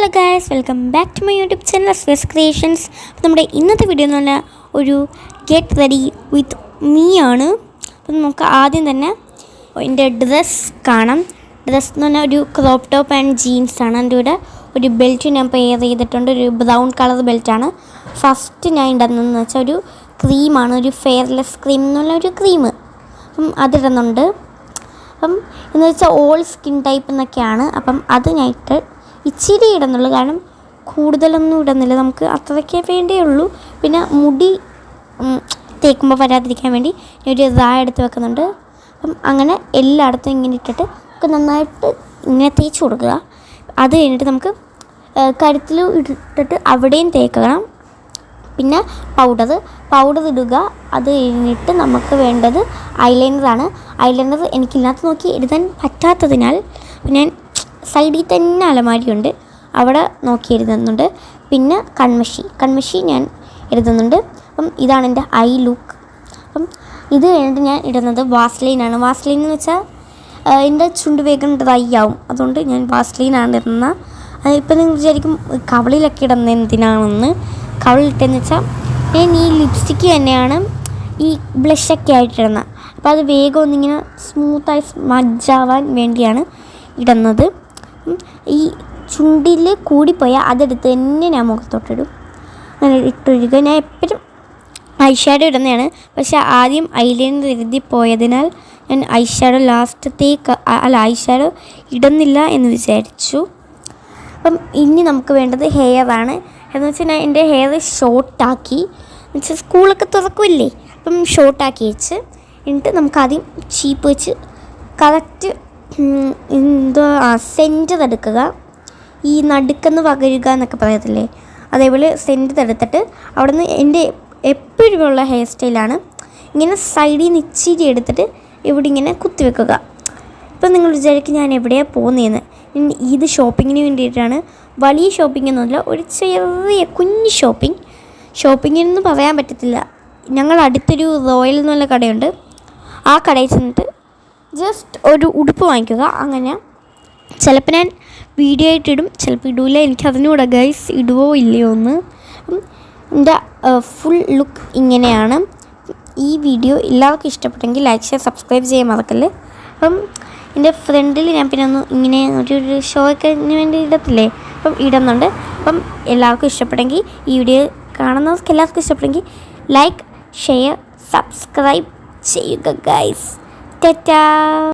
Hello guys, welcome back to my YouTube channel സ്വേസ് creations. അപ്പോൾ നമ്മുടെ ഇന്നത്തെ വീഡിയോ എന്ന് പറഞ്ഞാൽ ഒരു ഗെറ്റ് റെഡി വിത്ത് മീ ആണ്. അപ്പം നമുക്ക് ആദ്യം തന്നെ എൻ്റെ ഡ്രസ്സ് കാണാം. ഡ്രസ്സ് എന്ന് പറഞ്ഞാൽ ഒരു ക്രോപ്പ് ടോപ്പ് ആൻഡ് ജീൻസാണ്. എൻ്റെ കൂടെ ഒരു ബെൽറ്റ് ഞാൻ പെയർ ചെയ്തിട്ടുണ്ട്. ഒരു ബ്രൗൺ കളർ ബെൽറ്റാണ്. ഫസ്റ്റ് ഞാൻ ഇടുന്നതെന്ന് വെച്ചാൽ ഒരു ക്രീമാണ്, ഒരു ഫെയർലെസ് ക്രീം എന്നുള്ള ഒരു ക്രീം. അപ്പം അതിടുന്നുണ്ട്. അപ്പം എന്ന് വെച്ചാൽ ഓൾ സ്കിൻ ടൈപ്പ് എന്നൊക്കെയാണ്. അപ്പം അത് ഞാൻ ഇച്ചിരി ഇടുന്നുള്ളൂ, കാരണം കൂടുതലൊന്നും ഇടുന്നില്ല, നമുക്ക് അത്രയ്ക്കേ വേണ്ടേ ഉള്ളൂ. പിന്നെ മുടി തേക്കുമ്പോൾ വരാതിരിക്കാൻ വേണ്ടി ഞാൻ ഒരു എടുത്ത് വെക്കുന്നുണ്ട്. അപ്പം അങ്ങനെ എല്ലായിടത്തും ഇങ്ങനെ ഇട്ടിട്ട് നമുക്ക് നന്നായിട്ട് ഇങ്ങനെ തേച്ച് കൊടുക്കുക. അത് കഴിഞ്ഞിട്ട് നമുക്ക് കഴുത്തിൽ ഇട്ടിട്ട് അവിടെയും തേക്കണം. പിന്നെ പൗഡർ ഇടുക. അത് കഴിഞ്ഞിട്ട് നമുക്ക് വേണ്ടത് ഐലൈനറാണ്. ഐലൈനർ എനിക്കില്ലാത്ത നോക്കി എഴുതാൻ പറ്റാത്തതിനാൽ ഞാൻ സൈഡിൽ തന്നെ അലമാരിയുണ്ട്, അവിടെ നോക്കി എഴുതുന്നുണ്ട്. പിന്നെ കൺമഷി ഞാൻ എഴുതുന്നുണ്ട്. അപ്പം ഇതാണ് എൻ്റെ ഐ ലുക്ക്. അപ്പം ഇത് കഴിഞ്ഞിട്ട് ഞാൻ ഇടുന്നത് വാസ്ലൈനാണ്. വാസ്ലൈൻ എന്ന് വെച്ചാൽ എൻ്റെ ചുണ്ട് വേഗം ഡ്രൈ ആവും, അതുകൊണ്ട് ഞാൻ വാസ്ലൈനാണ് ഇടുന്നത്. ഇപ്പം നിങ്ങൾ വിചാരിക്കും കവളിലൊക്കെ ഇടുന്നത് എന്തിനാണെന്ന്. കവളിട്ടെന്ന് വെച്ചാൽ ഞാൻ ഈ ലിപ്സ്റ്റിക്ക് തന്നെയാണ് ഈ ബ്ലഷൊക്കെ ആയിട്ടിടുന്നത്. അപ്പോൾ അത് വേഗം ഒന്നിങ്ങനെ സ്മൂത്തായി സ്മഡ്ജാവാൻ വേണ്ടിയാണ് ഇടുന്നത്. ഈ ചുണ്ടിൽ കൂടിപ്പോയാൽ അതെടുത്ത് തന്നെ ഞാൻ മുഖത്തോട്ടിടും. അങ്ങനെ ഇട്ടൊഴുകുക. ഞാൻ എപ്പോഴും ഐ ഷാഡോ ഇടുന്നതാണ്, പക്ഷേ ആദ്യം ഐലൈനർ എഴുതി പോയതിനാൽ ഞാൻ ഐ ഷാഡോ ഇടുന്നില്ല എന്ന് വിചാരിച്ചു. അപ്പം ഇനി നമുക്ക് വേണ്ടത് ഹെയറാണ്. എന്ന് വെച്ചാൽ ഞാൻ എൻ്റെ ഹെയർ ഷോർട്ടാക്കി, എന്നുവെച്ചാൽ സ്കൂളൊക്കെ തുറക്കില്ലേ, അപ്പം ഷോർട്ടാക്കി വെച്ച് എന്നിട്ട് നമുക്കാദ്യം ചീപ്പ് വെച്ച് കറക്റ്റ് സെൻറ്റർ എടുക്കുക. ഈ നടുക്കെന്ന് പകരുക എന്നൊക്കെ പറയത്തില്ലേ, അതേപോലെ സെൻറ്റർ എടുത്തിട്ട് അവിടെ നിന്ന് എൻ്റെ എപ്പോഴുമുള്ള ഹെയർ സ്റ്റൈലാണ് ഇങ്ങനെ സൈഡിൽ നിന്ന് ഇച്ചിരി എടുത്തിട്ട് ഇവിടെ ഇങ്ങനെ കുത്തിവെക്കുക. ഇപ്പം നിങ്ങൾ വിചാരിക്കും ഞാൻ എവിടെയാണ് പോകുന്നതെന്ന്. ഇത് ഷോപ്പിങ്ങിന് വേണ്ടിയിട്ടാണ്. വലിയ ഷോപ്പിംഗ് ഒന്നുമില്ല, ഒരു ചെറിയ കുഞ്ഞ് ഷോപ്പിങ്ങിനൊന്നും പറയാൻ പറ്റത്തില്ല. ഞങ്ങൾ അടുത്തൊരു റോയൽ എന്നുള്ള കടയുണ്ട്, ആ കടയിൽ ചെന്നിട്ട് ജസ്റ്റ് ഒരു ഉടുപ്പ് വാങ്ങിക്കുക. അങ്ങനെ ചിലപ്പോൾ ഞാൻ വീഡിയോ ആയിട്ടിടും, ചിലപ്പോൾ ഇടൂല, എനിക്കതിനൂടെ ഗൈസ് ഇടുവോ ഇല്ലയോ എന്ന്. എൻ്റെ ഫുൾ ലുക്ക് ഇങ്ങനെയാണ്. ഈ വീഡിയോ എല്ലാവർക്കും ഇഷ്ടപ്പെട്ടെങ്കിൽ ലൈക്ക്, ഷെയർ, സബ്സ്ക്രൈബ് ചെയ്യാൻ മറക്കല്ലേ. അപ്പം എൻ്റെ ഫ്രണ്ടിൽ ഞാൻ പിന്നെ ഒന്ന് ഇങ്ങനെ ഒരു ഷോയ്ക്ക് വേണ്ടി ഇടത്തില്ലേ, അപ്പം ഇടുന്നുണ്ട്. അപ്പം എല്ലാവർക്കും ഇഷ്ടപ്പെട്ടെങ്കിൽ, ഈ വീഡിയോ കാണുന്നവർക്ക് എല്ലാവർക്കും ഇഷ്ടപ്പെട്ടെങ്കിൽ ലൈക്ക്, ഷെയർ, സബ്സ്ക്രൈബ് ചെയ്യുക ഗൈസ്. Ta-ta!